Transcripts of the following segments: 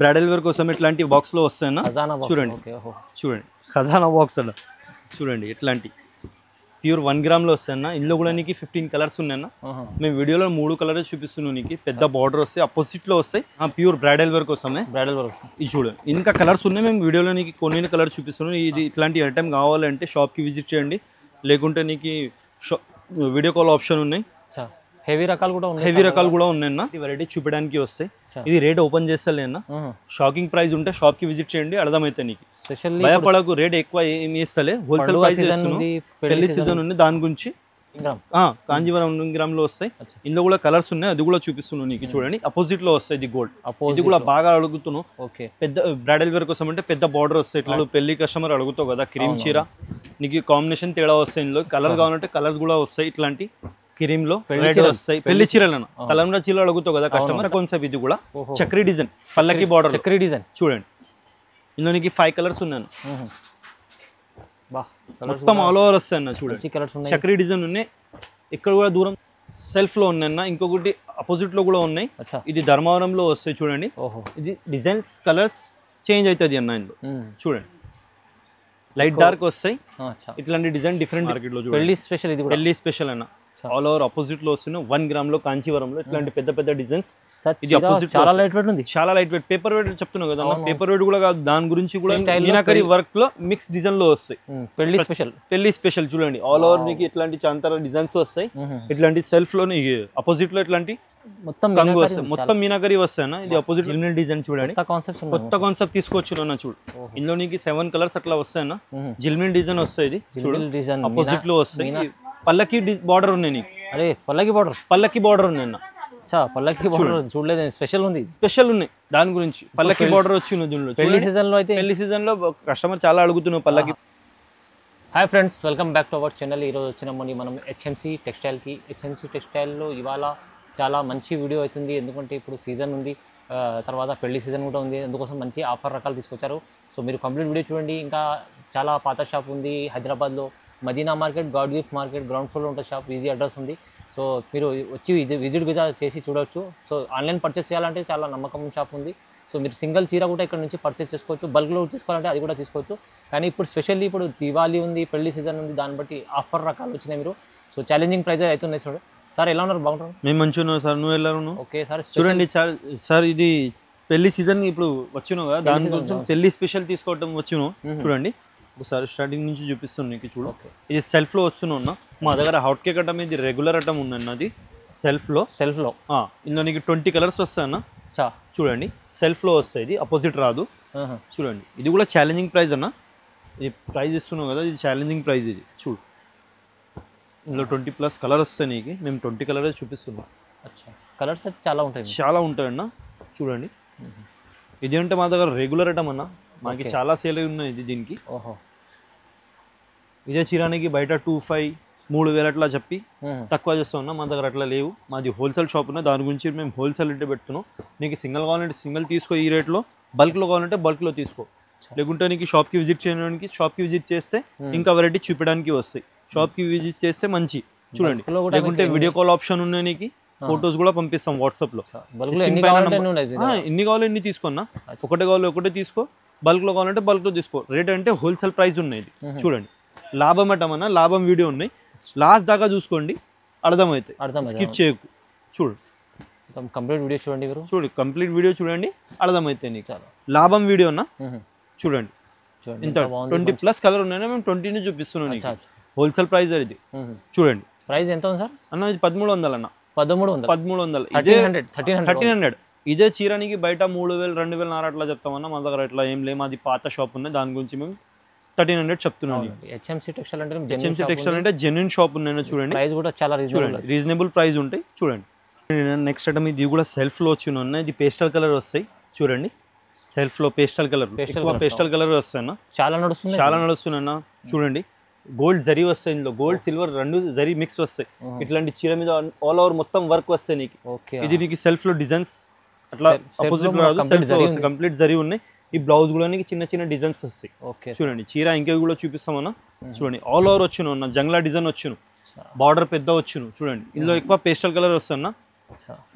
Bridal wear కోసం ఇట్లాంటి box లో వస్తాయన్న చూడండి చూడండి ఖజానా బాక్స్ అన్న చూడండి ఇట్లాంటి ప్యూర్ 1 గ్రామ్ లో వస్తాయన్న ఇందులో కూడా నీకు 15 కలర్స్ ఉన్నాయన్న మేము వీడియోలో 3 కలర్స్ చూపిస్తున్నాం నీకు పెద్ద బార్డర్ వస్తాయి అపోజిట్ లో వస్తాయి ప్యూర్ బ్రైడల్ వేర్ కోసమే ఇది చూడండి ఇంకా కలర్స్ ఉన్నాయి మేము వీడియోలో నీకు కొన్ని కలర్స్ చూపిస్తున్నాం ఇది ఇట్లాంటి ఐటమ్ కావాలంటే షాప్ కి విజిట్ చేయండి లేకుంటే నీకు వీడియో కాల్ ఆప్షన్ ఉన్నాయి హెవీ రకాలు కూడా ఉన్నాయన్న ఈ వెరైటీ చూపడానికి వస్తాయి ఇది రేట్ ఓపెన్ చేస్తలేనా షాకింగ్ ప్రైస్ ఉంటే షాప్ కి విజిట్ చేయండి అర్థమైతే నీకు భయపడకు రేట్ ఎక్కువ ఏమి ఇస్తలే హోల్సేల్ ప్రైస్ పెళ్లి సీజన్ ఉంది దాని గురించి కాంజీవరం 1 గ్రామ్ లో వస్తాయి ఇందులో కూడా కలర్స్ ఉన్నాయి అది కూడా చూపిస్తున్నాను నీకు చూడండి అపోజిట్ లో వస్తాయి ఇది గోల్డ్ ఇది కూడా బాగా అడుగుతున్నావు పెద్ద బ్రైడల్ వేర్ కోసం అంటే పెద్ద బార్డర్ వస్తాయి ఇట్లా పెళ్లి కస్టమర్ అడుగుతావు కదా క్రీమ్ చీర నీకు కాంబినేషన్ తేడా వస్తాయి ఇందులో కలర్ కావాలంటే కలర్స్ కూడా వస్తాయి ఇట్లాంటి క్రీమ్ లో రెడ్ వస్తాయి పెళ్లి చీరలను కలంరా చీరలు అడుగుతావు కదా కస్టమర్ కాన్సెప్ట్ ఇది కూడా చక్రీ డిజైన్ పల్లకి బార్డర్ చక్రీ డిజైన్ చూడండి ఇందులో నీకు 5 కలర్స్ ఉన్నాయి మొత్తం ఆల్ ఓవర్ వస్తాయి అన్న చూడండి చక్రీ డిజైన్ ఉన్నాయి ఇక్కడ కూడా దూరం సెల్ఫ్ లో ఉన్నాయన్న ఇంకొకటి అపోజిట్ లో కూడా ఉన్నాయి ఇది ధర్మవరంలో వస్తాయి చూడండి ఇది డిజైన్స్ కలర్స్ చేంజ్ అవుతుంది అన్న ఇందులో చూడండి లైట్ డార్క్ వస్తాయి ఇట్లాంటి డిజైన్ డిఫరెంట్ మార్కెట్ లో పెళ్లి స్పెషల్ అన్న ఆల్ ఓవర్ అపోజిట్ లో వస్తున్నాయి 1 గ్రామ్ లో కాంచీవరంలో ఇట్లాంటి పెద్ద పెద్ద డిజైన్స్ ఇది అపోజిట్ చాలా లైట్ వెయిట్ ఉంది చాలా లైట్ వెయిట్ పేపర్ వెయిట్ చెప్తున్నావు కదా పేపర్ వెయిట్ కూడా కాదు దాని గురించి కూడా మీనాకరీ వర్క్ లో మిక్స్ డిజైన్ లో వస్తాయి పెళ్లి స్పెషల్ చూడండి ఆల్ ఓవర్ మీకు ఇట్లాంటి చాంతార డిజైన్స్ వస్తాయి ఇట్లాంటి సెల్ఫ్ లో అపోజిట్ లో ఇట్లాంటి మొత్తం మీనాకరీ వస్తాయన్న ఇది అపోజిట్ యూనియన్ డిజైన్ చూడండి కొత్త కాన్సెప్ట్ తీసుకొచ్చిన చూడు ఇందులో నీకు 7 కలర్స్ అట్లా వస్తాయన్న జిల్మిన్ డిజైన్ వస్తాయి ఇది చూడండి అపోజిట్ లో వస్తాయి పల్లకి బార్డర్ ఉన్నాయి నీకు పల్లకి బార్డర్ ఉన్నాయి అన్న పల్లకి బార్డర్ చూడలేదు స్పెషల్ ఉన్నాయి దాని గురించి పల్లకి బార్డర్ వచ్చింది పెళ్లి సీజన్ లో కస్టమర్ చాలా అడుగుతున్నావు పల్లకి hi friends welcome back to our channel ఈరోజు వచ్చినామని మనం హెచ్ఎంసీ టెక్స్టైల్లో ఇవాళ చాలా మంచి వీడియో అవుతుంది ఎందుకంటే ఇప్పుడు సీజన్ ఉంది తర్వాత పెళ్లి సీజన్ కూడా ఉంది అందుకోసం మంచి ఆఫర్ రకాలు తీసుకొచ్చారు సో మీరు కంప్లీట్ వీడియో చూడండి ఇంకా చాలా పాత షాప్ ఉంది హైదరాబాద్లో Madina market God gift market ground ఫ్లోర్లో ఉంటుంది షాప్ ఈజీ అడ్రస్ ఉంది సో మీరు వచ్చి విజిట్ చేసి చూడవచ్చు సో ఆన్లైన్ పర్చేస్ చేయాలంటే చాలా నమ్మకం షాప్ ఉంది సో మీరు సింగిల్ చీర కూడా ఇక్కడ నుంచి పర్చేస్ చేసుకోవచ్చు బల్క్లో తీసుకోవాలంటే అది కూడా తీసుకోవచ్చు కానీ ఇప్పుడు స్పెషల్లీ ఇప్పుడు దివాళీ ఉంది పెళ్లి సీజన్ ఉంది దాన్ని బట్టి ఆఫర్ రకాలు వచ్చినాయి మీరు సో ఛాలెంజింగ్ ప్రైజెస్ అవుతున్నాయి చూడండి సార్ ఎలా ఉన్నారు బాగుంటారు మేము మంచిగా ఉన్నాం సార్ నువ్వు ఎలా ఉన్నావు ఓకే సార్ చూడండి సార్ ఇది పెళ్లి సీజన్ ఇప్పుడు వచ్చినావు కదా దాని గురించి పెళ్లి స్పెషల్ తీసుకోవటం వచ్చినావు చూడండి ఒకసారి స్టార్టింగ్ నుంచి చూపిస్తాను నీకు చూడు ఇది సెల్ఫ్ లో వస్తున్నా మా దగ్గర హాట్ కేక్ అటం ఇది రెగ్యులర్ అటం ఉందన్న అది సెల్ఫ్ లో ఇందులో నీకు 20 కలర్స్ వస్తాయన్న చూడండి సెల్ఫ్ లో వస్తాయి ఇది అపోజిట్ రాదు చూడండి ఇది కూడా ఛాలెంజింగ్ ప్రైస్ అన్న ఇది ప్రైస్ ఇస్తున్నావు కదా ఇది ఛాలెంజింగ్ ప్రైస్ ఇది చూడు ఇందులో 20+ కలర్ వస్తాయి నీకు మేము 20 కలర్స్ చూపిస్తున్నాం కలర్స్ అయితే చాలా ఉంటాయన్న చూడండి ఇది అంటే మా దగ్గర రెగ్యులర్ ఐటమ్ అన్న మాకు చాలా సేల్ ఉన్నాయి ఇది దీనికి ఇదే చీరానికి బయట 2,500-3,000 అట్లా చెప్పి తక్కువ చేస్తున్నా మా దగ్గర అట్లా లేవు మాది హోల్సేల్ షాప్ ఉన్నాయి దాని గురించి మేము హోల్సేల్ రేటే పెడుతున్నాం నీకు సింగిల్ కావాలంటే సింగిల్ తీసుకో ఈ రేట్లో బల్క్లో కావాలంటే బల్క్లో తీసుకో లేకుంటే నీకు షాప్కి విజిట్ చేయడానికి షాప్కి విజిట్ చేస్తే ఇంకా వెరైటీ చూపించడానికి వస్తాయి షాప్కి విజిట్ చేస్తే మంచి చూడండి లేకుంటే వీడియో కాల్ ఆప్షన్ ఉన్నాయి నీకు ఫొటోస్ కూడా పంపిస్తాం వాట్సాప్లో ఎన్ని కావాలో ఎన్ని తీసుకున్నా ఒకటే కావాలో ఒకటే తీసుకో బల్క్లో కావాలంటే బల్క్లో తీసుకో రేట్ అంటే హోల్సేల్ ప్రైస్ ఉన్నాయి చూడండి లాభం అటమన్నా లాభం వీడియో ఉన్నాయి లాస్ట్ దాకా చూసుకోండి అర్థమైతే స్కిప్ చేయకు చూడు కంప్లీట్ వీడియో చూడండి కంప్లీట్ వీడియో చూడండి అర్థమైతే నీకు లాభం వీడియో అన్న చూడండి ఇంత 20+ కలర్ ఉన్నాయని మేము 20 చూపిస్తున్నాం నీకు హోల్సేల్ ప్రైస్ ఇది చూడండి ప్రైస్ ఎంత ఉంది సార్ అన్న ఇది 1300 అన్న 1300 1300 ఇదే చీరానికి బయట 3,000-2,000 అట్లా చెప్తామన్నా మా దగ్గర అట్లా ఏం లేదు మాది పాత షాప్ ఉన్నాయి దాని గురించి మేము 1300 చెప్తున్నాం హెచ్ఎంసీ టెక్స్టైల్ అంటే జెన్యూన్ షాప్ ఉన్నాయి చూడండి ప్రైస్ కూడా చాలా రీజనబుల్ ప్రైస్ ఉంటాయి చూడండి నెక్స్ట్ ఐటమ్ ఇది కూడా సెల్ఫ్ లో వచ్చి ఉన్నాయి ఇది పేస్టల్ కలర్ వస్తాయి చూడండి సెల్ఫ్ లో పేస్టల్ కలర్ వస్తాయన్న చాలా నడుస్తున్నాయన్న చూడండి గోల్డ్ జరీ వస్తాయి ఇందులో గోల్డ్ సిల్వర్ 2 జరీ మిక్స్ వస్తాయి ఇట్లాంటి చీర మీద ఆల్ ఓవర్ మొత్తం వర్క్ వస్తాయి నీకు ఇది నీకు సెల్ఫ్ లో డిజైన్స్ అట్లా అపోజిట్ రాదు సెల్ఫ్ లో వస్తాయి కంప్లీట్ జరీ ఉన్నాయి ఈ బ్లౌజ్ కూడా నీకు చిన్న డిజైన్స్ వస్తాయి చూడండి చీర ఇంకా కూడా చూపిస్తామన్నా చూడండి ఆల్ ఓవర్ వచ్చును జంగ్లా డిజైన్ వచ్చును బార్డర్ పెద్ద వచ్చును చూడండి ఇందులో ఎక్కువ పేస్టల్ కలర్ వస్తాయన్న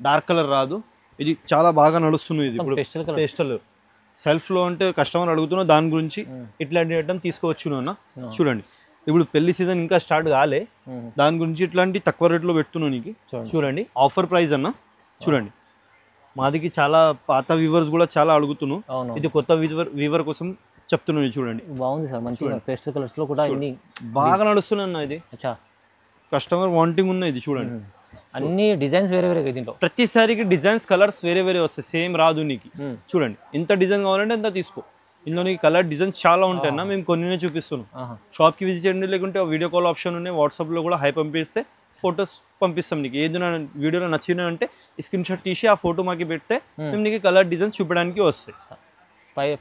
డార్క్ కలర్ రాదు ఇది చాలా బాగా నడుస్తుంది. ఇది ఇప్పుడు పేస్టల్ కలర్ పేస్టల్ సెల్ఫ్ లో అంటే కస్టమర్ అడుగుతున్నా దాని గురించి ఇట్లాంటి ఐటమ్ తీసుకోవచ్చు అన్న. చూడండి ఇప్పుడు పెళ్లి సీజన్ ఇంకా స్టార్ట్ కాలే, దాని గురించి ఇట్లాంటి తక్కువ రేట్లో పెడుతున్నాను నీకు. చూడండి ఆఫర్ ప్రైస్ అన్న. చూడండి మాదికి చాలా పాత వ్యూవర్స్ కూడా చాలా అడుగుతున్నాను, ఇది కొత్త వ్యూవర్ కోసం చెప్తున్నాను. చూడండి బాగుంది సార్, మంచిగా పేస్టల్ కలర్స్ లో కూడా ఇన్ని బాగా నడుస్తున్నా. ఇది కస్టమర్ వాంటింగ్ ఉన్నాయి. ఇది చూడండి అన్ని డిజైన్స్ వేరే వేరే దీంట్లో, ప్రతిసారికి డిజైన్స్ కలర్స్ వేరే వేరే వస్తాయి, సేమ్ రాదు నీకు. చూడండి ఎంత డిజైన్ కావాలంటే ఎంత తీసుకో. ఇందులో నీకు కలర్ డిజైన్స్ చాలా ఉంటాయన్నా, మేము కొన్నినే చూపిస్తున్నాం. షాప్కి విజిట్ చేయండి, లేకుంటే వీడియో కాల్ ఆప్షన్ ఉన్నాయి, వాట్సాప్లో కూడా హై పంపిస్తే ఫొటోస్ పంపిస్తాం నీకు. ఏదైనా వీడియోలో నచ్చిన అంటే స్క్రీన్ షాట్ తీసి ఆ ఫోటో మాకు పెడితే మేము నీకు కలర్ డిజైన్స్ చూపడానికి వస్తాయి.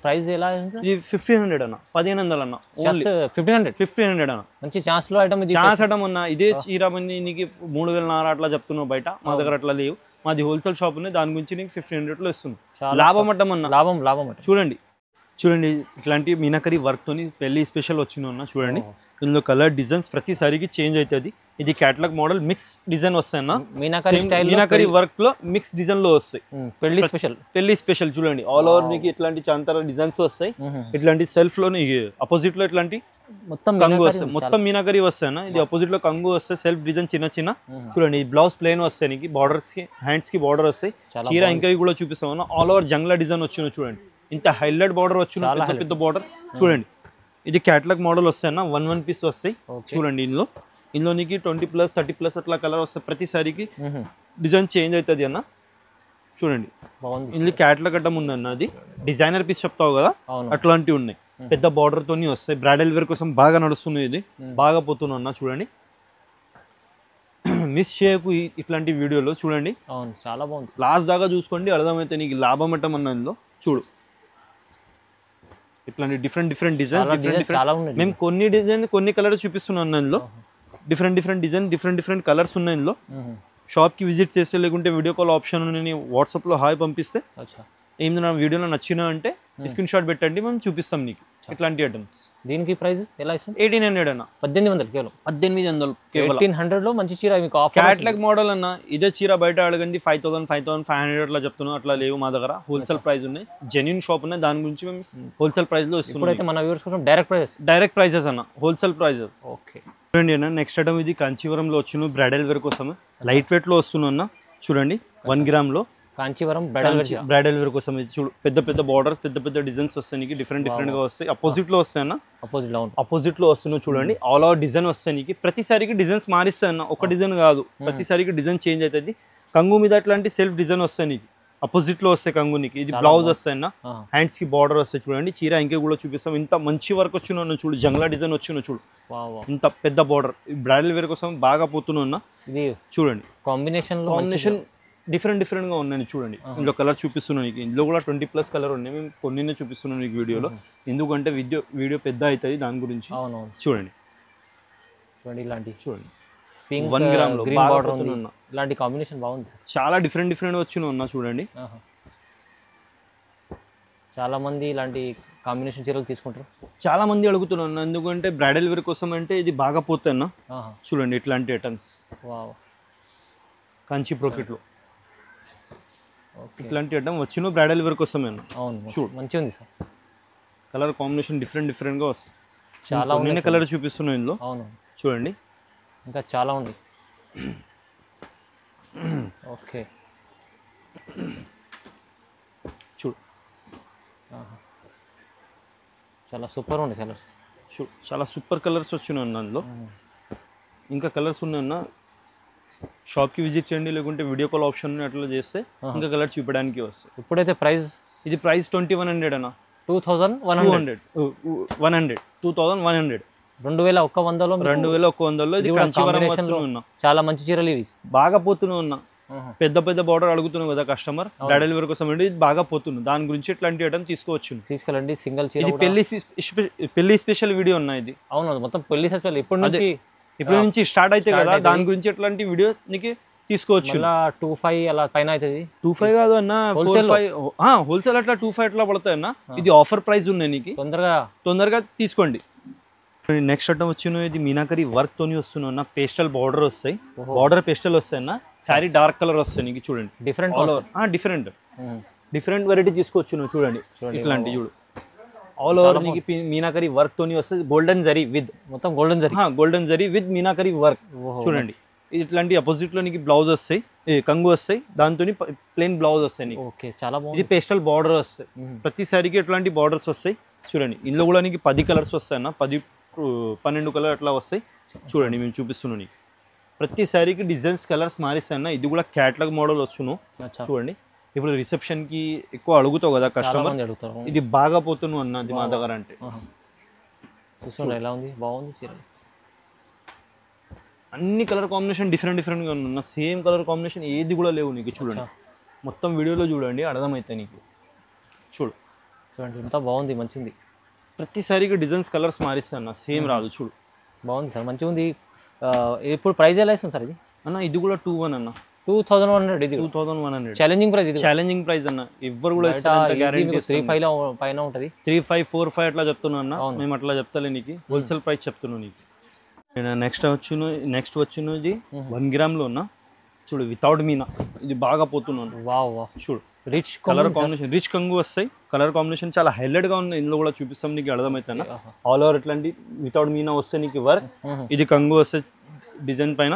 ప్రైస్ ఎలా? ఇది 1500 అన్న, 1500 అన్న, 1500 అన్న. మంచి ఛాన్స్ లో ఐటమ్, ఛాన్స్ ఐటమ్ అన్న. ఇదే చీర మంది నీకు 3000 అట్లా చెప్తున్నావు బయట, మా దగ్గర అట్లా లేవు. మాది హోల్సేల్ షాప్ ఉంది, దాని గురించి నీకు 1500 ఇస్తుంది. లాభం అడ్డం అన్న, లాభం. చూడండి ఇట్లాంటి మీనాకరీ వర్క్ తోని పెళ్లి స్పెషల్ వచ్చిన. చూడండి ఇందులో కలర్ డిజైన్స్ ప్రతిసారికి చేంజ్ అవుతుంది. ఇది క్యాటలాగ్ మోడల్ మిక్స్ డిజైన్ వస్తాయన్న, మీనాకరీ వర్క్ లో మిక్స్ డిజైన్ లో వస్తాయి. పెళ్లి స్పెషల్ చూడండి ఆల్ ఓవర్ మీకు ఇట్లాంటి చాంతార డిజైన్స్ వస్తాయి. ఇట్లాంటి సెల్ఫ్ లో అపోజిట్ లో ఇట్లాంటి కంగు వస్తాయి, మొత్తం మీనాకరీ వస్తాయన్న. ఇది అపోజిట్ లో కంగు వస్తాయి, సెల్ఫ్ డిజైన్ చిన్న. చూడండి ఈ బ్లౌజ్ ప్లేన్ వస్తాయి నీకు, బార్డర్స్ కి హ్యాండ్స్ కి బార్డర్ వస్తాయి. చీర ఇంకా కూడా చూపిస్తాం అన్న. ఆల్ ఓవర్ జంగ్లా డిజైన్ వచ్చిన. చూడండి ఇంత హైలైట్ బార్డర్ వచ్చిన, పెద్ద బార్డర్. చూడండి ఇది క్యాటలాగ్ మోడల్ వస్తాయన్న, 1 పీస్ వస్తాయి. చూడండి ఇందులో నీకు 20+, 30+ అట్లా కలర్ వస్తాయి. ప్రతిసారికి డిజైన్ చేంజ్ అవుతుంది అన్న. చూడండి ఇందులో క్యాటలాగ్ అడ్డం ఉందన్న, అది డిజైనర్ పీస్ చెప్తావు కదా అట్లాంటివి ఉన్నాయి. పెద్ద బార్డర్ తోని వస్తాయి. బ్రైడల్ వేర్ కోసం బాగా నడుస్తుంది, ఇది బాగా పోతున్నా అన్న. చూడండి మిస్ చేయకు ఇట్లాంటి వీడియోలో. చూడండి చాలా బాగుంది, లాస్ట్ దాకా చూసుకోండి, అర్థమైతే నీకు లాభం ఎట్టం అన్న. ఇందులో చూడు ఇట్లాంటి డిఫరెంట్ డిజైన్, మేము కొన్ని డిజైన్ కొన్ని కలర్స్ చూపిస్తున్నాం ఇందులో. డిఫరెంట్ డిజైన్, డిఫరెంట్ కలర్స్ ఉన్నాయి ఇందులో. షాప్కి విజిట్ చేస్తే, లేకుంటే వీడియో కాల్ ఆప్షన్ ఉంది, వాట్సాప్లో హాయ్ పంపిస్తే ఏంది నా వీడియోలో నచ్చిన అంటే స్క్రీన్ షాట్ పెట్టండి, మేము చూపిస్తాం నీకు ఇట్లాంటి ఐటమ్స్. దీనికి ప్రైస్ ఎలా ఇస్తుంది? 1800 అన్న, 1800 కేవలం. 1800 లో మంచి చీర మీకు క్యాటలాగ్ మోడల్ అన్న. ఇదే చీర బయట అడగండి 5000, 5500 అట్లా చెప్తున్నాం. అట్లా లేవు మా దగ్గర, హోల్సేల్ ప్రైస్ ఉన్నాయి. జెన్యూన్ షాప్ ఉన్నాయి, దాని గురించి మేము హోల్సేల్ ప్రైస్ లో ఇస్తున్నాం. ఇప్పుడైతే మన వ్యూవర్స్ కోసం డైరెక్ట్ ప్రైసెస్ అన్న, హోల్సేల్ ప్రైజెస్. ఓకే చూడండి అన్న, నెక్స్ట్ ఐటమ్ ఇది కంచీవరంలో వచ్చిన బ్రైడల్ వేర్ కోసం లైట్ వెయిట్ లో వస్తున్నా అన్న. చూడండి 1 గ్రామ్ లో కాంచీవరం బ్రైడల్ వేర్ కోసం. ఇది చూడు పెద్ద బార్డర్స్, పెద్ద డిజైన్స్ వస్తాయి నీకు, డిఫరెంట్ గా వస్తాయి. అపోజిట్ లో వస్తాయి అన్న, అపోజిట్ లో వస్తున్నావు. చూడండి ఆల్ ఓవర్ డిజైన్ వస్తాయి నీకు. ప్రతిసారికి డిజైన్స్ మారిస్తాయి అన్న, ఒక డిజైన్ కాదు, ప్రతిసారికి డిజైన్ చేంజ్ అవుతుంది. కంగు మీద అట్లాంటి సెల్ఫ్ డిజైన్ వస్తాయి నీకు, అపోజిట్ లో వస్తాయి కంగు నీకు. ఇది బ్లౌజ్ వస్తాయి అన్న, హ్యాండ్స్ కి బార్డర్ వస్తాయి. చూడండి చీర ఇంకా కూడా చూపిస్తాం. ఇంత మంచి వర్క్ వచ్చిన చూడు, జంగ్లా డిజైన్ వచ్చిన చూడు, ఇంత పెద్ద బార్డర్. బ్రైడల్ వేర్ కోసం బాగా పోతున్నా. ఇది చూడండి కాంబినేషన్ డిఫరెంట్ గా ఉన్నాయి. చూడండి ఇందులో కలర్ చూపిస్తున్నాను నీకు. ఇందులో కూడా 20+ కలర్ ఉన్నాయి, మేము కొన్ని చూపిస్తున్నాను నీకు వీడియోలో, ఎందుకంటే వీడియో పెద్ద అవుతుంది దాని గురించి. చూడండి ఇలాంటి చూడండి 1 గ్రామ్ లో ఇలాంటి కాంబినేషన్ బాగుంది సార్. చాలా డిఫరెంట్ వచ్చిన. చూడండి చాలా మంది ఇలాంటి కాంబినేషన్ చీరలు తీసుకుంటారు, చాలా మంది అడుగుతున్నాను. ఎందుకంటే బ్రైడల్ వేర్ కోసం అంటే ఇది బాగా పోతాయి అన్న. చూడండి ఇట్లాంటి ఐటమ్స్ కంచి బ్రోకెట్ లో ఇట్లాంటి ఐటమ్ వచ్చిన బ్రైడల్ వేర్ కోసమే. అవును చూడు మంచిగా ఉంది సార్. కలర్ కాంబినేషన్ డిఫరెంట్ గా వస్తుంది. చాలా కలర్ చూపిస్తున్నాయి ఇందులో. అవును చూడండి ఇంకా చాలా ఉంది. ఓకే చూడు చాలా సూపర్ ఉంది కలర్స్. చూడు చాలా సూపర్ కలర్స్ వచ్చినాయి అన్న అందులో. ఇంకా కలర్స్ ఉన్నాయన్న, షాప్కి విజిట్ చేయండి, లేకుంటే వీడియో కాల్ ఆప్షన్ అట్లా చేస్తే ఇంకా కలర్ చూపడానికి వస్తాయి. ఇప్పుడైతే ప్రైస్, ఇది ప్రైస్ 2100 అన్న. 2100 2100 ఇది కంచివరం వస్తున్నా. చాలా మంచి చీరలు ఇవి, బాగా పోతున్నా ఉన్నా. పెద్ద బార్డర్ అడుగుతున్నావు కదా కస్టమర్, బ్రైడల్ వేర్ కోసం ఇది బాగా పోతుంది. దాని గురించి ఇట్లాంటి ఐటమ్ తీసుకెళ్ళండి. సింగిల్ చీర, ఇది పెళ్లి స్పెషల్ వీడియో అన్న. ఇది అవును మొత్తం పెళ్లి స్పెషల్. ఇప్పటి నుంచి స్టార్ట్ అయితే కదా, దాని గురించి ఎట్లాంటి వీడియో నీకు తీసుకోవచ్చు. 25 అలా పైన అవుతుంది. 25 కాదు అన్న, 45 హోల్సేల్ అట్లా 25 అట్లా పడతాయి అన్న. ఇది ఆఫర్ ప్రైస్ ఉన్నాయి నీకు, తొందరగా తీసుకోండి. నెక్స్ట్ ఐటమ్ వచ్చిన ఇది మీనాకరీ వర్క్ తోని వస్తున్నా అన్న, పేస్టల్ బార్డర్ వస్తాయి, బార్డర్ పేస్టల్ వస్తాయి అన్న, శారీ డార్క్ కలర్ వస్తాయి నీకు చూడండి. డిఫరెంట్ డిఫరెంట్ వెరైటీ తీసుకోవచ్చు నువ్వు చూడండి. ఇట్లాంటి చూడు ఆల్ ఓవర్ నీకు మీనాకరీ వర్క్ తోని వస్తుంది, గోల్డెన్ జరీ విత్ మొత్తం golden zari with meenakari work చూడండి. ఇట్లాంటి అపోజిట్ లో నీకు బ్లౌజ్ వస్తాయి, కంగు వస్తాయి, దాంతో ప్లెయిన్ బ్లౌజ్ వస్తాయి నీకు. చాలా ఇది పేస్టల్ బార్డర్ వస్తాయి, ప్రతి సారీకి ఎట్లాంటి బార్డర్స్ వస్తాయి చూడండి. ఇందులో కూడా నీకు 10 కలర్స్ వస్తాయి అన్న, 10-12 కలర్ అట్లా వస్తాయి చూడండి. మేము చూపిస్తున్నాం నీకు ప్రతి సారీకి డిజైన్స్ కలర్స్ మారిస్తాయి అన్న. ఇది కూడా క్యాట్లాగ్ మోడల్ వస్తున్నావు చూడండి. ఇప్పుడు రిసెప్షన్ కి ఎక్కువ అడుగుతావు కదా కస్టమర్, ఇది బాగా పోతున్నావు అన్న అది మా దగ్గర అంటే. ఎలా ఉంది, బాగుంది చీర. అన్ని కలర్ కాంబినేషన్ డిఫరెంట్గా ఉన్న, సేమ్ కలర్ కాంబినేషన్ ఏది కూడా లేవు నీకు చూడండి. మొత్తం వీడియోలో చూడండి అర్థమవుతాయి నీకు. చూడండి ఎంత బాగుంది, మంచిది. ప్రతిసారికి డిజైన్స్ కలర్స్ మారిస్తా అన్న, సేమ్ రాదు చూడు. బాగుంది సార్, మంచిగా ఉంది. ఇప్పుడు ప్రైస్ ఎలా ఇస్తుంది సార్ ఇది అన్న? ఇది కూడా 2,100 అన్న, 2,100. ఇది 2,100 ఛాలెంజింగ్ ప్రైస్. ఇది ఛాలెంజింగ్ ప్రైస్ అన్న, ఎవరు కూడా 3,500 పైన ఉంటుంది. 3,500, 4,500 అట్లా చెప్తున్నా అన్న. మేము అట్లా చెప్తాలే నీకు, హోల్సేల్ ప్రైస్ చెప్తున్నావు నీకు. నెక్స్ట్ వచ్చినది 1 గ్రామ్లో ఉన్న చూడు, వితౌట్ మీనా. ఇది బాగా పోతున్నాను చూడు. రిచ్ కలర్ కాంబినేషన్, రిచ్ కంగు వస్తాయి, కలర్ కాంబినేషన్ చాలా హైలైట్ గా ఉంది. ఇందులో కూడా చూపిస్తాం నీకు అర్థమవుతాయి. ఆల్ ఓవర్ ఇట్లాంటి వితౌట్ మీనా వస్తే నీకు వర్క్. ఇది కంగు వస్తాయి డిజైన్ పైన,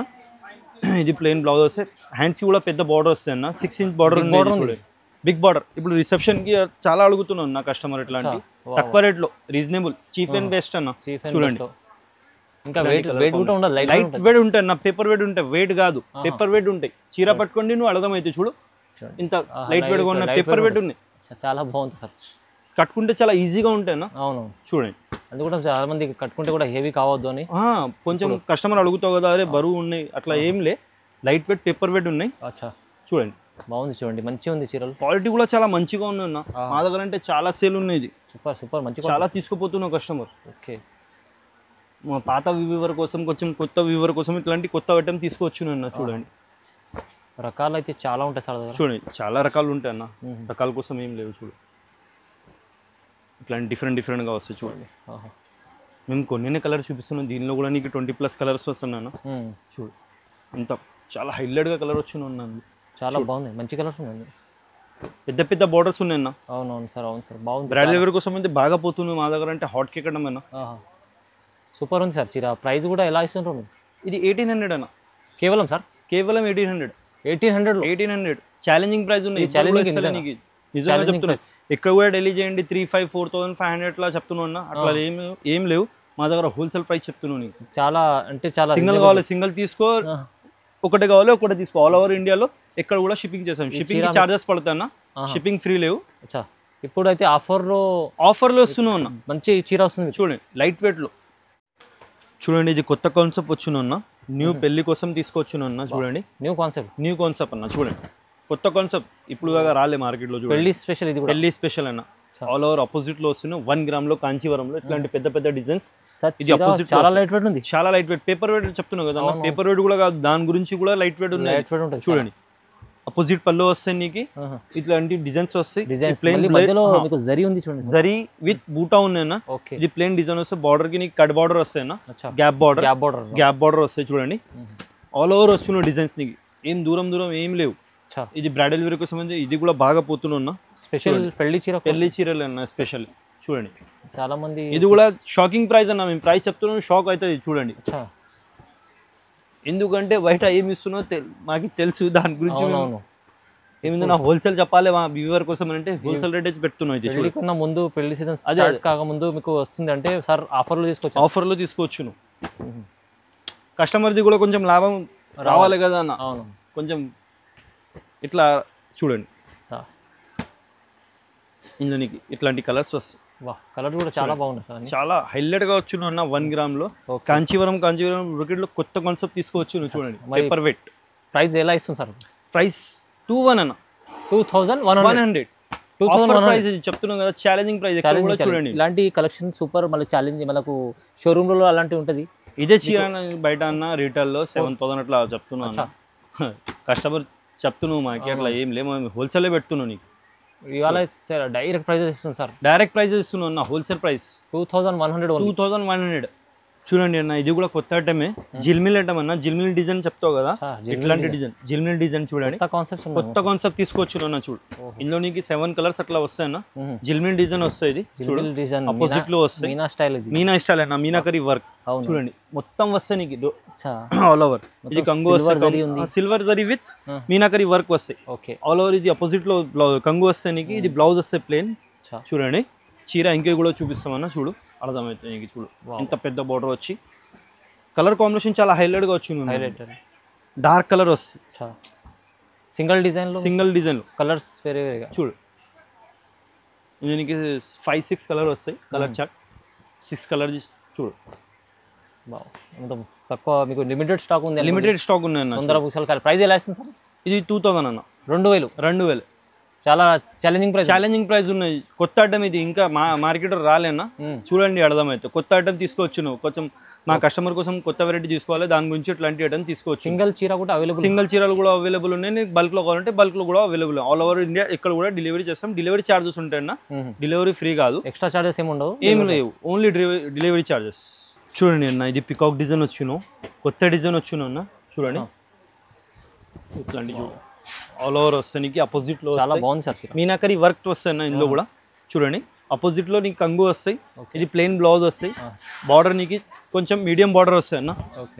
ఇది ప్లెయిన్ బ్లౌజ్ వస్తాయి. హ్యాండ్స్ కి కూడా పెద్ద బార్డర్ వస్తాయి అన్న, 6 ఇంచ్ బార్డర్ ఉంది, బిగ్ బార్డర్. ఇప్పుడు రిసెప్షన్ కి చాలా అడుగుతున్నాను నా కస్టమర్. ఇట్లాంటి తక్కువ రేట్ లో రీజనబుల్, చీప్ అండ్ బెస్ట్ అన్న చూడండి. ఇంకా వెయిట్ కూడా ఉండదు, లైట్ వెయిట్ ఉంటాయి అన్న, పేపర్ వెయిట్ ఉంటాయి, వెయిట్ కాదు పేపర్ వెయిట్ ఉంటాయి. చీర పట్టుకోండి నువ్వు అర్థమైతే చూడు, ఇంత లైట్ వెయిట్ గా ఉన్న పేపర్ వెయిట్ ఉన్నాయి. చాలా బాగుంది సార్, కట్టుకుంటే చాలా ఈజీగా ఉంటాయి అన్న. అవును చూడండి, అది కూడా చాలా మంది కట్టుకుంటే కూడా హెవీ కావద్దు అని కొంచెం కస్టమర్ అడుగుతావు కదా, అరే బరువు ఉన్నాయి అట్లా ఏం లే, లైట్ వెయిట్ పేపర్ వెయిట్ ఉన్నాయి. చూడండి బాగుంది, చూడండి మంచిగా ఉంది చీరలు. క్వాలిటీ కూడా చాలా మంచిగా ఉన్నాయి అన్న. మా దగ్గర అంటే చాలా సేల్ ఉన్నాయి, ఇది సూపర్ మంచిగా చాలా తీసుకుపోతున్నావు కస్టమర్. ఓకే, మా పాత వ్యూవర్ కోసం, కొంచెం కొత్త వ్యూవర్ కోసం ఇట్లాంటి కొత్త ఐటమ్ తీసుకొచ్చును అన్న. చూడండి రకాలు అయితే చాలా ఉంటాయి సార్ దగ్గర. చూడండి చాలా రకాలు ఉంటాయి అన్న, రకాల కోసం ఏం లేవు. చూడు ఇట్లాంటి డిఫరెంట్గా వస్తాయి చూడండి. మేము కొన్ని కలర్ చూపిస్తున్నాం, దీనిలో కూడా నీకు 20+ కలర్స్ వస్తున్నాను. చూడు ఇంత చాలా హైలైట్గా కలర్ వచ్చినాయి, చాలా బాగుంది, మంచి కలర్స్ ఉన్నాయి, పెద్ద పెద్ద బార్డర్స్ ఉన్నాయి అన్న. అవునవును సార్, అవును సార్ బాగుంది. బ్రైడల్ వేర్ కోసం అయితే బాగా పోతుంది మా దగ్గర అంటే, హాట్ కేక్ అన్న. సూపర్ ఉంది సార్ చీర. ప్రైస్ కూడా ఎలా ఇస్తుంటారు? ఇది 1,800 అన్న. కేవలం సార్, కేవలం 1,800 ఛాలెంజింగ్ ప్రైస్ ఉన్నాయి. నిజంగా చెప్తున్నా, ఎక్కడ కూడా డెలివరీ చేయండి 3,500, 4,500 అట్లా చెప్తున్నావు అన్న. అట్లా ఏం లేవు మా దగ్గర, హోల్సేల్ ప్రైస్ చెప్తున్నావు నీకు. చాలా అంటే చాలా. సింగిల్ కావాలి సింగిల్ తీసుకో, ఒకటి కావాలి ఒకటి తీసుకో. ఆల్ ఓవర్ ఇండియాలో ఎక్కడ కూడా షిప్పింగ్ చేస్తాం. షిప్పింగ్ చార్జెస్ పడతాయన్న, షిప్పింగ్ ఫ్రీ లేవు. ఇప్పుడు అయితే ఆఫర్లో వస్తున్నావు అన్న, మంచి చీర వస్తుంది చూడండి, లైట్ వెయిట్లో. చూడండి ఇది కొత్త కాన్సెప్ట్ వచ్చిన న్యూ పెళ్లి కోసం తీసుకొచ్చునన్నా. చూడండి న్యూ కాన్సెప్ట్ అన్న. చూడండి కొత్త కాన్సెప్ట్, ఇప్పుడు దాకా రాలే మార్కెట్లో. చూడండి పెళ్లి స్పెషల్, ఇది పెళ్లి స్పెషల్ అన్న. ఆల్ ఓవర్ ఆపోజిట్ లో వస్తున్న 1 గ్రామ్లో కాంచీవరంలో ఇట్లాంటి పెద్ద పెద్ద డిజైన్స్. ఇది ఆపోజిట్ చాలా లైట్ వెయిట్ ఉంది, చాలా లైట్ వెయిట్. పేపర్ వెయిట్ చెప్తున్నావు కదా, పేపర్ వెయిట్ కూడా కాదు, దాని గురించి కూడా లైట్ వెయిట్ ఉంది. చూడండి అపోజిట్ పళ్ళు వస్తాయి నీకు, ఇట్లాంటి డిజైన్స్ వస్తాయి. జరీ విత్ బూటా ఉన్నాయన్న. ఇది ప్లేన్ డిజైన్ వస్తే బార్డర్ కి నీకు కట్ బార్డర్ వస్తాయన్న, గ్యాప్ బార్డర్ వస్తాయి. చూడండి ఆల్ ఓవర్ వస్తున్న డిజైన్స్ నీకు, ఏం దూరం ఏం లేవు. ఇది బ్రైడల్ వేర్ కోసం ఇది కూడా బాగా పోతున్నా. స్పెషల్ పెళ్లి చీరలు అన్న స్పెషల్. చూడండి చాలా మంది, ఇది కూడా షాకింగ్ ప్రైస్ అన్న. మేము ప్రైస్ చెప్తున్నాం, షాక్ అవుతుంది. చూడండి ఎందుకంటే బయట ఏమి ఇస్తున్నో మాకు తెలుసు, దాని గురించి ఏమిందో హోల్సేల్ చెప్పాలి మా వ్యూవర్ కోసం అంటే హోల్సేల్ రేట్ పెడుతున్నాం. ఇది ముందు పెళ్లి సీజన్ స్టార్ట్ కాక ముందు మీకు వస్తుంది అంటే సార్ ఆఫర్లో తీసుకోవచ్చు. కస్టమర్ది కూడా కొంచెం లాభం రావాలి కదా అన్న, కొంచెం ఇట్లా. చూడండి ఇందులో నీకు ఇట్లాంటి కలర్స్ వస్తాయి. కలర్ కూడా చాలా బాగుంది సార్, చాలా హైలైట్ గా వచ్చి అన్న. 1 గ్రామ్లో కాంచీవరం బ్రొకెట్ లో కొత్త కాన్సెప్ట్ తీసుకోవచ్చు. చూడండి పేపర్ వెయిట్. ప్రైస్ ఎలా ఇస్తుంది సార్? ప్రైస్ 2,100 అన్న. 2,100 ఆఫర్ ప్రైస్ చెప్తున్నాం కదా, ఛాలెంజింగ్ ప్రైస్. చూడండి ఇలాంటి కలెక్షన్ సూపర్. మళ్ళీ ఛాలెంజ్ మనకు షోరూమ్ లో అలాంటివి ఉంటుంది. ఇదే చీర బయట అన్న రీటైల్ లో 7,000 అట్లా చెప్తున్నాను. కస్టమర్ చెప్తున్నావు మాకి అట్లా ఏం లేవు, హోల్సేల్ పెడుతున్నావు నీకు. ఇవాళ డైరెక్ట్ ప్రైజెస్ ఇస్తుంది సార్, డైరెక్ట్ ప్రైజెస్ ఇస్తున్నావు అన్న. Wholesale price 2,100. చూడండి అన్న, ఇది కూడా కొత్త ఐటమే. జిల్మిల్ ఐటమ్ అన్న, జిల్మిల్ డిజైన్ చెప్తావు కదా, ఇట్లాంటి డిజైన్ జిల్మిల్ డిజైన్ చూడండి. కొత్త కాన్సెప్ట్ తీసుకొచ్చు అన్న. చూడు, ఇందులో నీకు 7 కలర్స్ అట్లా వస్తాయన్న. జిల్మిల్ డిజైన్ వస్తాయి. చూడు, అపోజిట్ లో వస్తాయి. మీనా స్టైల్ అన్న, మీనాకరీ వర్క్ చూడండి మొత్తం వస్తాయి నీకు ఆల్ ఓవర్. ఇది కంగు వస్తాయి, silver zari with meenakari work వస్తాయి ఆల్ ఓవర్. ఇది అపోజిట్ లో కంగు వస్తాయి నీకు. ఇది బ్లౌజ్ వస్తాయి ప్లేన్. చూడండి చీర ఇంకే కూడా చూపిస్తామన్నా. చూడు అర్థమవుతుంది నీకు. చూడు ఇంత పెద్ద బోర్డర్ వచ్చి కలర్ కాంబినేషన్ చాలా హైలైట్ గా వచ్చింది. డార్క్ కలర్ వస్తుంది. సింగిల్ డిజైన్ కలర్స్ వేరే వేరేగా. చూడు దీనికి 5-6 కలర్ వస్తాయి. కలర్ చార్ట్ 6 కలర్ చూడు. తక్కువ మీకు లిమిటెడ్ స్టాక్ ఉంది. లిమిటెడ్ స్టాక్ ఉన్నాయి. ప్రైస్ ఎలా ఇస్తుంది సార్? ఇది 2000 అన్న. 2000 చాలా ఛాలెంజింగ్ ప్రైస్ ఉన్నాయి. కొత్త ఐటమ్ ఇది, ఇంకా మార్కెట్ రాలేనా. చూడండి అర్థమైతే. కొత్త ఐటమ్ తీసుకోవచ్చు నువ్వు. కొంచెం మా కస్టమర్ కోసం కొత్త వెరైటీ తీసుకోవాలి, దాని గురించి ఇట్లాంటి ఐటమ్ తీసుకోవచ్చు. సింగిల్ చీరలు కూడా అవైలబుల్ ఉన్నాయి. బల్క్ లో కావాలంటే బల్క్ లో కూడా అవైలబుల్. ఆల్ ఓవర్ ఇండియా ఇక్కడ కూడా డెలివరీ చేస్తాం. డెలివరీ చార్జెస్ ఉంటాయన్న. డెలివరీ ఫ్రీ కాదు, ఎక్స్ట్రా చార్జెస్ ఏమి ఉండవు. ఏమి లేవు, ఓన్లీ డెలివరీ చార్జెస్. చూడండి అన్న, ఇది పికాక్ డిజైన్ వచ్చును, కొత్త డిజైన్ వచ్చును అన్న. చూడండి ఇట్లాంటి చూడు ఆల్ ఓవర్ వస్తాయి నీకు. అపోజిట్ లో చాలా బాగుంది సార్. మీనాకరీ వర్క్ వస్తాయి అన్న ఇందులో కూడా. చూడండి అపోజిట్ లో నీకు కంగు వస్తాయి. ఇది ప్లెయిన్ బ్లౌజ్ వస్తాయి. బార్డర్ నీకు కొంచెం మీడియం బార్డర్ వస్తాయి అన్న.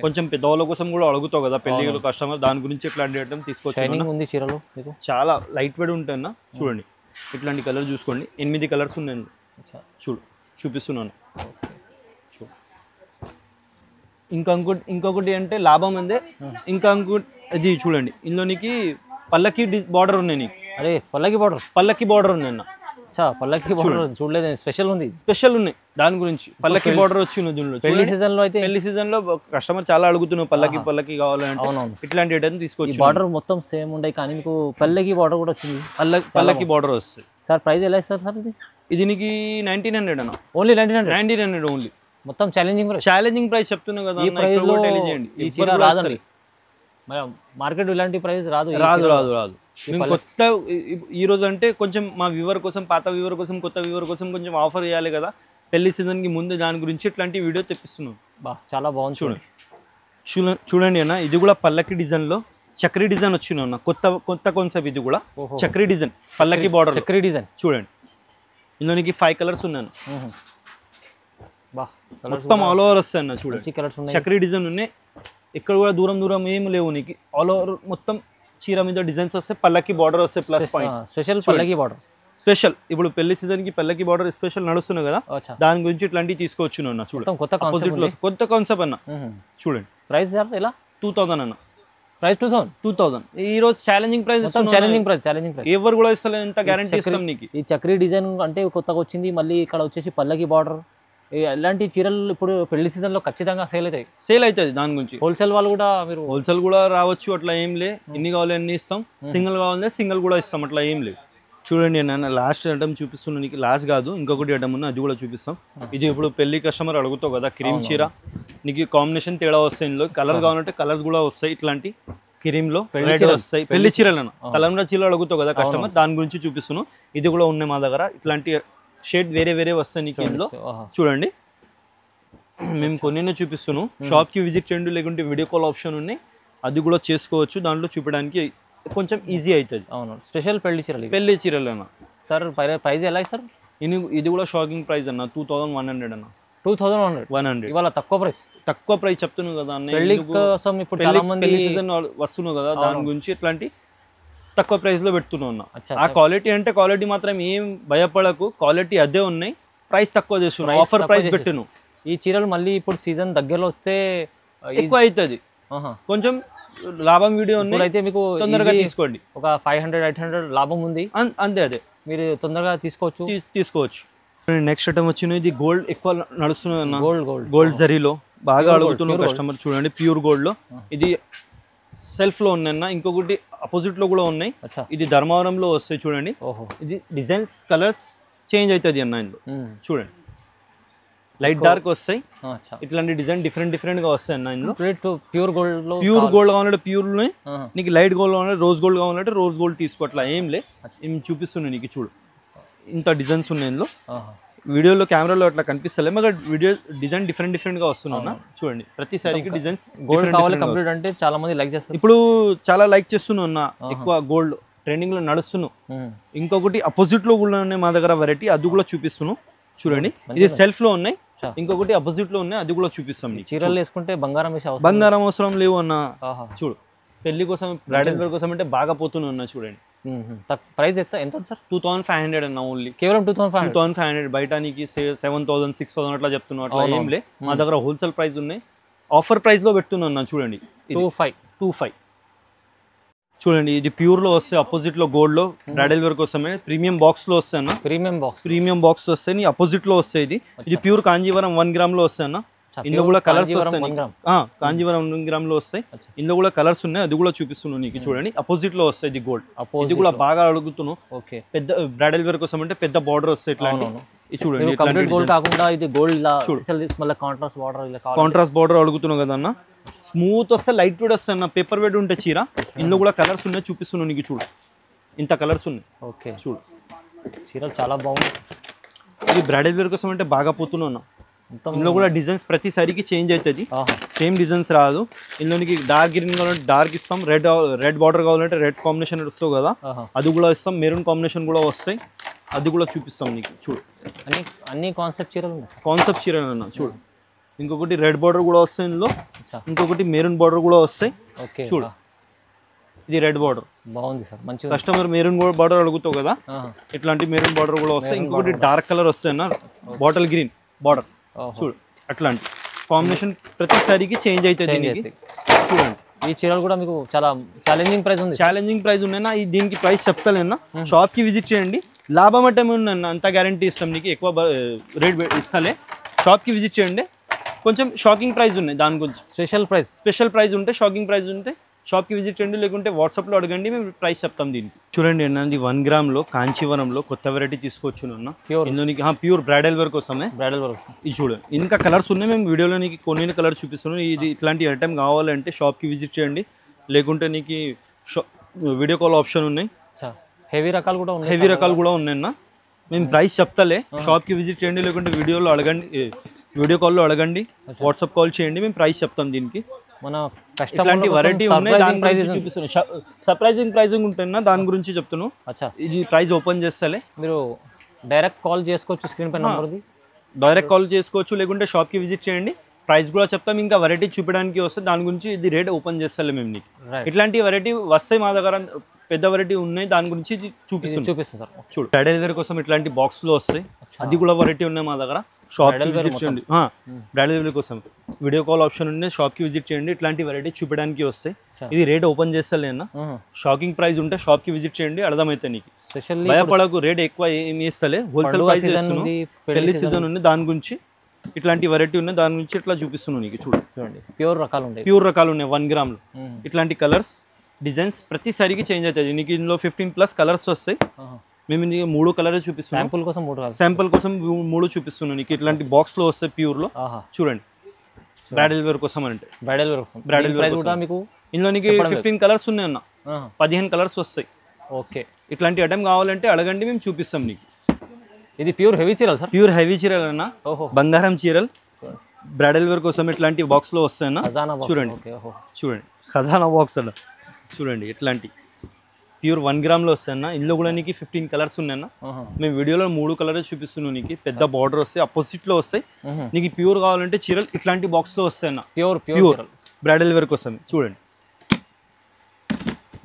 కొంచెం పెద్దవాళ్ళ కోసం కూడా అడుగుతావు కదా పెళ్లి కస్టమర్, దాని గురించి ఇట్లాంటి ఐటమ్ తీసుకోవచ్చు. చాలా లైట్ వెయిట్ ఉంటాయి అన్న. చూడండి ఇట్లాంటి కలర్ చూసుకోండి. 8 కలర్స్ ఉన్నాయి. చూడు చూపిస్తున్నాను. ఇంకొకటి అంటే లాభం అందే. ఇది చూడండి, ఇందులోనికి పల్లకి బార్డర్ ఉన్నాయి నీకు. అరే పల్లకి బార్డర్ ఉన్నాయి అన్న. పల్లకి బార్డర్ చూడలేదు. స్పెషల్ ఉన్నాయి దాని గురించి. పల్లకి బార్డర్ వచ్చి పెళ్లి సీజన్ లో అయితే, పెళ్లి సీజన్ లో కస్టమర్ చాలా అడుగుతున్నావు పల్లకి కావాలంటే ఇట్లాంటి ఐటమ్ తీసుకోవచ్చు. బార్డర్ మొత్తం సేమ్ ఉండే కానీ మీకు పల్లకి బార్డర్ కూడా వచ్చింది. పల్లకి బార్డర్ వస్తుంది సార్. ప్రైస్ ఎలా ఇస్తారు సార్? ఇది నీకు 1900 అన్న. Only 1900 only. మొత్తం ఛాలెంజింగ్ ప్రైస్ చెప్తున్నా కదా. ఈ చీర రాదండి మార్కెట్, ఇలాంటి ప్రైస్ రాదు. మేము కొత్త ఈ రోజు అంటే కొంచెం మా వ్యూవర్ కోసం, పాత వ్యూవర్ కోసం, కొత్త వ్యూవర్ కోసం కొంచెం ఆఫర్ చేయాలి కదా పెళ్లి సీజన్ కి ముందు. దాని గురించి ఇట్లాంటి వీడియో తెప్పిస్తున్నాం. చాలా బాగుంది. చూడండి అన్న, ఇది కూడా పల్లకి డిజైన్ లో చక్రీ డిజైన్ వచ్చిన అన్న. కొత్త కాన్సెప్ట్ ఇది కూడా. చక్రీ డిజైన్ పల్లకి బార్డర్ చక్రీ డిజైన్. చూడండి ఇందులోనికి 5 కలర్స్ ఉన్నాను. మొత్తం ఆల్ ఓవర్ వస్తాయి అన్న. చూడండి చక్రీ డిజైన్ ఉన్నాయి. ఇక్కడ కూడా దూరం ఏమి లేవు నీకు. ఆల్ ఓవర్ మొత్తం చీర మీద డిజైన్స్ వస్తాయి. పల్లకి బార్డర్ వస్తాయి. ప్లస్ పాయింట్ స్పెషల్ పల్లకి బార్డర్. స్పెషల్ ఇప్పుడు పెళ్లి సీజన్ కి పల్లకి బార్డర్ స్పెషల్ నడుస్తున్నాయి కదా, దాని గురించి ఇట్లాంటివి తీసుకోవచ్చు అన్న. చూడండి కొత్త కాన్సెప్ట్ అన్న. చూడండి ప్రైస్ ఎలా? 2000 అన్న. ప్రైస్ 2000. ఈ రోజు ఛాలెంజింగ్ ప్రైస్. ఎవరు కూడా ఇస్తలేదు, ఎంత గ్యారంటీ ఇస్తాం నీకు. ఈ చక్రీ డిజైన్ అంటే కొత్తగా వచ్చింది. మళ్ళీ ఇక్కడ వచ్చేసి పల్లకి బార్డర్. ఇలాంటి చీరలు ఇప్పుడు పెళ్లి సీజన్ లో ఖచ్చితంగా సేల్ అవుతుంది. దాని గురించి హోల్సేల్ వాళ్ళు కూడా, మీరు హోల్సేల్ కూడా రావచ్చు. అట్లా ఏం లే, ఎన్ని కావాలి అన్ని ఇస్తాం. సింగిల్ కావాలంటే సింగిల్ కూడా ఇస్తాం. అట్లా ఏం లేదు. చూడండి నేను లాస్ట్ ఐటమ్ చూపిస్తున్నా నీకు. లాస్ట్ కాదు, ఇంకొకటి ఐటమ్ ఉంది, అది కూడా చూపిస్తాం. ఇది ఇప్పుడు పెళ్లి కస్టమర్ అడుగుతావు కదా క్రీమ్ చీర, నీకు కాంబినేషన్ తేడా వస్తాయి. ఇందులో కలర్ కావాలంటే కలర్స్ కూడా వస్తాయి. ఇట్లాంటి క్రీమ్ లో వస్తాయి. పెళ్లి చీరలను కలంరా చీరలు అడుగుతావు కదా కస్టమర్, దాని గురించి చూపిస్తున్నాను. ఇది కూడా ఉన్నాయి మా దగ్గర. ఇట్లాంటి షేడ్ వేరే వస్తాయి నీకు ఇందులో. చూడండి మేము కొన్ని చూపిస్తున్నాం. షాప్ కి విజిట్ చేయండి, లేకుంటే వీడియో కాల్ ఆప్షన్ ఉన్నాయి, అది కూడా చేసుకోవచ్చు. దాంట్లో చూపడానికి కొంచెం ఈజీ అవుతుంది. అవును, స్పెషల్ పెళ్లి చీరలు అన్న. సార్ ప్రైస్ ఎలా సార్? ఇది కూడా షాకింగ్ ప్రైస్ అన్న. 2100 అన్న. 2100 ఇవాళ తక్కువ ప్రైస్ చెప్తున్నావు కదా అన్న. పెళ్లి కోసం ఇప్పుడు చాలా మంది పెళ్లి సీజన్ వస్తున్నావు కదా, దాని గురించి ఇట్లాంటి తక్కువ ప్రైస్ లో పెడుతున్నావు అన్న. ఆ క్వాలిటీ అంటే క్వాలిటీ మాత్రం ఏం భయపడకు, క్వాలిటీ అదే ఉన్నాయి. ప్రైస్ తక్కువ చేస్తున్నావు, ఆఫర్ ప్రైస్ పెట్టిను. ఈ చీరలు మళ్ళీ ఇప్పుడు సీజన్ దగ్గరలో వస్తే ఎక్కువ అవుతుంది. కొంచెం లాభం వీడియో అయితే మీకు తొందరగా తీసుకోండి. ఒక 500-800 లాభం ఉంది. అదే మీరు తొందరగా తీసుకోవచ్చు. నెక్స్ట్ ఐటమ్ వచ్చిన ఇది గోల్డ్ ఎక్కువ నడుస్తున్నది అన్న. గోల్డ్ జరీలో బాగా అడుగుతున్నావు కస్టమర్. చూడండి ప్యూర్ గోల్డ్ లో. ఇది సెల్ఫ్ లో ఉన్నాయి అన్న. ఇంకొకటి అపోజిట్ లో కూడా ఉన్నాయి. ఇది ధర్మవరంలో వస్తాయి. చూడండి ఇది డిజైన్స్ కలర్స్ చేంజ్ అవుతుంది అన్న. ఇందులో చూడండి లైట్ డార్క్ వస్తాయి. ఇట్లాంటి డిజైన్ డిఫరెంట్ గా వస్తాయి అన్న. ఇందులో ప్యూర్ గోల్డ్ కావాలంటే ప్యూర్ నీకు లైట్ గోల్డ్ కావాలంటే రోజ్ గోల్డ్ కావాలంటే రోజ్ గోల్డ్ తీసుకోవట్లా ఏం లే. చూపిస్తున్నాయి నీకు. చూడు ఇంత డిజైన్స్ ఉన్నాయి ఇందులో. వీడియోలో కెమెరాలో అట్లా కనిపిస్తలే మాకు వీడియో డిజైన్ డిఫరెంట్ గా వస్తున్నా చూడండి ప్రతి సారీకి డిజైన్స్ గోల్డ్ కావాలి కంప్లీట్ అంటే చాలా మంది లైక్ చేస్తారు ఇప్పుడు చాలా లైక్ చేస్తున్నా ఎక్కువ గోల్డ్ ట్రెండింగ్ లో నడుస్తున్నాం ఇంకొకటి అపోజిట్ లో కూడా ఉన్నాయి మా దగ్గర వెరైటీ అది కూడా చూపిస్తున్నాం చూడండి ఇది సెల్ఫ్ లో ఉన్నాయి ఇంకొకటి అపోజిట్ లో ఉన్నాయి అది కూడా చూపిస్తాం చీరలు వేసుకుంటే బంగారం వేసే బంగారం అవసరం లేవు అన్న చూడు పెళ్లి కోసం బ్రైడల్ వేర్ కోసం అంటే బాగా పోతున్నా చూడండి ప్రైస్ ఎంత సార్ 2500 అన్న ఓన్లీ కేవలం 2500 బయటానికి 7000 6000 అట్లా చెప్తున్నా అట్లా ఏం లే మా దగ్గర హోల్సేల్ ప్రైస్ ఉన్నాయి ఆఫర్ ప్రైస్ లో పెడుతున్నా చూడండి 25 చూడండి ఇది ప్యూర్ లో వస్తే అపోజిట్ లో గోల్డ్ లో బ్రైడల్ వేర్ కోసమే ప్రీమియం బాక్స్ లో వస్తాయి అన్న ప్రీమియం బాక్స్ వస్తాయి అపోజిట్ లో వస్తాయి ఇది ప్యూర్ కాంజీవరం 1 గ్రామ్ లో వస్తాయి అన్న ఇందులో కూడా కలర్స్ వస్తాయి కాంజీవరం 1 గ్రామ్ లో వస్తాయి ఇందులో కూడా కలర్స్ ఉన్నాయి అది కూడా చూపిస్తున్నాను నీకు చూడండి అపోజిట్ లో వస్తాయి ఇది గోల్డ్ ఇది కూడా బాగా అడుగుతున్నావు పెద్ద బ్రైడల్ వేర్ కోసం అంటే పెద్ద బార్డర్ వస్తాయి ఇట్లాంటి ఇది చూడండి కంప్లీట్ గోల్డ్ కాకుండా ఇది గోల్డ్ మళ్ళీ కాంట్రాస్ట్ బార్డర్ అడుగుతున్నావు కదా అన్న స్మూత్ వస్తే లైట్ వెయిట్ వస్తాయి అన్న పేపర్ వెయిట్ ఉంటే చీర ఇందులో కూడా కలర్స్ ఉన్నాయి చూపిస్తున్నాను నీకు చూడు ఇంత కలర్స్ ఉన్నాయి చూడు చీరలు చాలా బాగుంది ఇది బ్రైడల్ వేర్ కోసం అంటే బాగా పోతున్నాను ఇందులో కూడా డిజైన్స్ ప్రతిసారికి చేంజ్ అవుతుంది సేమ్ డిజైన్స్ రాదు ఇందులోనికి డార్క్ గ్రీన్ కావాలంటే డార్క్ ఇస్తాం రెడ్ బార్డర్ కావాలంటే రెడ్ కాంబినేషన్ వస్తావు కదా అది కూడా ఇస్తాం మెరూన్ కాంబినేషన్ కూడా వస్తాయి అది కూడా చూపిస్తాం నీకు చూడు అన్ని కాన్సెప్ట్ చీరలు అన్న చూడు ఇంకొకటి రెడ్ బార్డర్ కూడా వస్తాయి ఇందులో ఇంకొకటి మెరూన్ బార్డర్ కూడా వస్తాయి చూడు ఇది రెడ్ బార్డర్ బాగుంది సార్ మంచి కస్టమర్ మెరూన్ బార్డర్ అడుగుతావు కదా ఇట్లాంటి మెరూన్ బార్డర్ కూడా వస్తాయి ఇంకొకటి డార్క్ కలర్ వస్తాయి అన్న బాటిల్ గ్రీన్ బార్డర్ చూడు అట్లాంటి కాంబినేషన్ ప్రతిసారికి చేంజ్ అవుతుంది దీనికి చూడండి ఈ చీరలు కూడా మీకు చాలా ఛాలెంజింగ్ ప్రైస్ ఉన్నాయన్నా దీనికి ప్రైస్ చెప్తాలేనా షాప్ కి విజిట్ చేయండి లాభం అంటే ఉందన్న అంత గ్యారంటీ ఇస్తాం నీకు ఎక్కువ రేట్ ఇస్తాలే షాప్ కి విజిట్ చేయండి కొంచెం షాకింగ్ ప్రైస్ ఉన్నాయి దాని గురించి స్పెషల్ ప్రైస్ ఉంటే షాకింగ్ ప్రైస్ ఉంటే షాప్ కి విజిట్ చేయండి లేకుంటే వాట్సాప్ లో అడగండి మేము ప్రైస్ చెప్తాం దీనికి చూడండి అన్నది 1 గ్రామ్ లో కాంచీవరంలో కొత్త వెరైటీ తీసుకోవచ్చు అన్న ఇందులోనికి ప్యూర్ బ్రైడల్ వేర్ కోసమే ఇది చూడండి ఇంకా కలర్స్ ఉన్నాయి మేము వీడియోలో నీకు కొన్ని కలర్ చూపిస్తున్నాం ఇది ఇట్లాంటి ఐటమ్ కావాలంటే షాప్ కి విజిట్ చేయండి లేకుంటే నీకు వీడియో కాల్ ఆప్షన్ ఉన్నాయి హెవీ రకాలు కూడా ఉన్నాయన్న మేము ప్రైస్ చెప్తాలే షాప్ కి విజిట్ చేయండి లేకుంటే వీడియోలో అడగండి వీడియో కాల్లో అడగండి వాట్సాప్ కాల్ చేయండి మేము ప్రైస్ చెప్తాం దీనికి మన ఇట్లాంటి వెరైటీ ఉన్నాయి దాని గురించి చూపిస్తున్నాను సర్ప్రైజింగ్ ప్రైజింగ్ ఉంటున్నా దాని గురించి చెప్తున్నాను ఇది ప్రైస్ ఓపెన్ చేస్తాలే మీరు డైరెక్ట్ కాల్ చేసుకోవచ్చు స్క్రీన్ పై నంబర్ డైరెక్ట్ కాల్ చేసుకోవచ్చు లేకుంటే షాప్ కి విజిట్ చేయండి ప్రైస్ కూడా చెప్తాం ఇంకా వెరైటీ చూపించడానికి వస్తే దాని గురించి ఇది రేట్ ఓపెన్ చేస్తాలే మేము నీకు ఇట్లాంటి వెరైటీ వస్తాయి మా దగ్గర పెద్ద వెరైటీ ఉన్నాయి దాని గురించి చూపిస్తాం సార్ చూడు బ్రైడల్ వేర్ కోసం ఇట్లాంటి బాక్స్ లో వస్తాయి అది కూడా వెరైటీ ఉన్నాయి మా దగ్గర షాప్ కి విజిట్ చేయండి బ్రైడల్ వేర్ కోసం వీడియో కాల్ ఆప్షన్ ఉన్నాయి షాప్ కి విజిట్ చేయండి ఇట్లాంటి వెరైటీ చూపించడానికి వస్తాయి ఇది రేట్ ఓపెన్ చేస్తలే అన్న షాకింగ్ ప్రైస్ ఉంటే షాప్ కి విజిట్ చేయండి అర్థమైతే నీకు భయపడకు రేట్ ఎక్కువ ఏమి ఇస్తలే హోల్సేల్ ప్రైస్ చేస్తున్నాను పెళ్లి సీజన్ ఉంది దాని గురించి ఇట్లాంటి వెరైటీ ఉన్నాయి దాని గురించి ఇట్లా చూపిస్తున్నాను నీకు చూడండి ప్యూర్ రకాలు ఉన్నాయి 1 గ్రామ్ లో ఇట్లాంటి కలర్స్ డిజైన్స్ ప్రతిసారికి చేంజ్ అవుతుంది నీకు ఇందులో 15+ కలర్స్ వస్తాయి మేము ఇందులో 3 కలర్స్ చూపిస్తున్నాం శాంపుల్ కోసం 3 చూపిస్తున్నాను నీకు ఇట్లాంటి బాక్స్ లో వస్తాయి ప్యూర్ లో చూడండి బ్రైడల్ వేర్ కోసం అంటే బ్రైడల్ వేర్ కూడా మీకు ఇందులో నీకు 15 కలర్స్ ఉన్నాయి అన్న 15 కలర్స్ వస్తాయి ఇట్లాంటి ఐటమ్ కావాలంటే అడగండి మేము చూపిస్తాం నీకు ఇది ప్యూర్ హెవీ చీరలు సార్ ప్యూర్ హెవీ చీరలు అన్న బంగారం చీరలు బ్రైడల్ వేర్ కోసం ఇట్లాంటి బాక్స్ లో వస్తాయి అన్న చూడండి ఖజానా బాక్స్ అన్న చూడండి ఇట్లాంటి ప్యూర్ 1 గ్రామ్ లో వస్తాయన్న ఇందులో కూడా నీకు 15 కలర్స్ ఉన్నాయన్న మేము వీడియోలో 3 కలర్స్ చూపిస్తున్నాం నీకు పెద్ద బార్డర్ వస్తాయి అపోజిట్ లో వస్తాయి నీకు ప్యూర్ కావాలంటే చీరలు ఇట్లాంటి బాక్స్ లో వస్తాయన్న ప్యూర్ బ్రైడల్ వేర్ కోసం చూడండి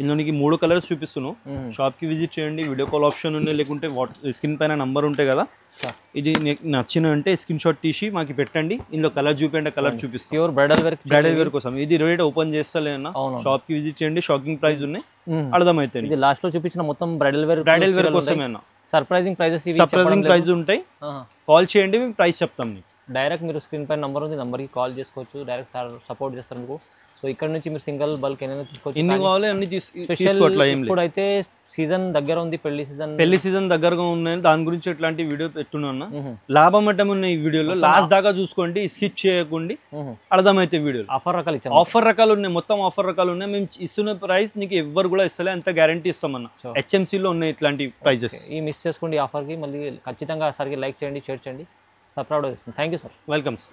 ఇందులో నీకు 3 కలర్స్ చూపిస్తున్నాను షాప్ కి విజిట్ చేయండి వీడియో కాల్ ఆప్షన్ ఉన్నాయి లేకుంటే స్క్రీన్ పైన నంబర్ ఉంటాయి కదా ఇది నచ్చిన అంటే స్క్రీన్ షాట్ తీసి మాకు పెట్టండి ఇందులో కలర్ చూపించండి కలర్ చూపిస్తాం ప్యూర్ బ్రైడల్ వేర్ కోసం ఇది రేట్ ఓపెన్ చేస్తలే అన్న షాప్ కి విజిట్ చేయండి షాకింగ్ ప్రైస్ ఉన్నాయి అర్థమైతే ఇది లాస్ట్ లో చూపించిన మొత్తం బ్రైడల్ వేర్ కోసమే అన్న సర్ప్రైజింగ్ ప్రైస్ ఉంటాయి కాల్ చేయండి మేము ప్రైస్ చెప్తాం డైరెక్ట్ మీరు స్క్రీన్ పైన నంబర్ ఉంది నంబర్కి కాల్ చేసుకోవచ్చు డైరెక్ట్ సపోర్ట్ చేస్తారు మీకు సో సో ఇక్కడ నుంచి మీరు సింగిల్ బల్క్ ఏమైనా తీసుకోవచ్చు. ఎన్ని కావాలి అన్ని స్పెషల్ ఇప్పుడైతే సీజన్ దగ్గర ఉంది, పెళ్లి సీజన్ దగ్గరగా ఉన్నాయి. దాని గురించి ఎట్లాంటి వీడియో పెట్టున్నా. లాభం అంటే ఉన్న ఈ వీడియోలో లాస్ట్ దాకా చూసుకోండి, స్కిప్ చేయకండి, అర్థమైతే వీడియోలో. ఆఫర్ రకాలు ఉన్నాయి, మొత్తం ఆఫర్ రకాలు ఉన్నాయి. మేము ఇస్తున్న ప్రైస్ నీకు ఎవ్వరు కూడా ఇస్తలే, అంత గ్యారంటీ ఇస్తామన్న. హెచ్ఎంసీలో ఉన్నాయి ఇట్లాంటి ప్రైజెస్. ఈ మిస్ చేసుకోండి ఆఫర్కి. మళ్ళీ ఖచ్చితంగా సరికి లైక్ చేయండి, షేర్ చేయండి, సబ్స్క్రైబ్ చేసుకోండి. Thank you sir. Welcome sir.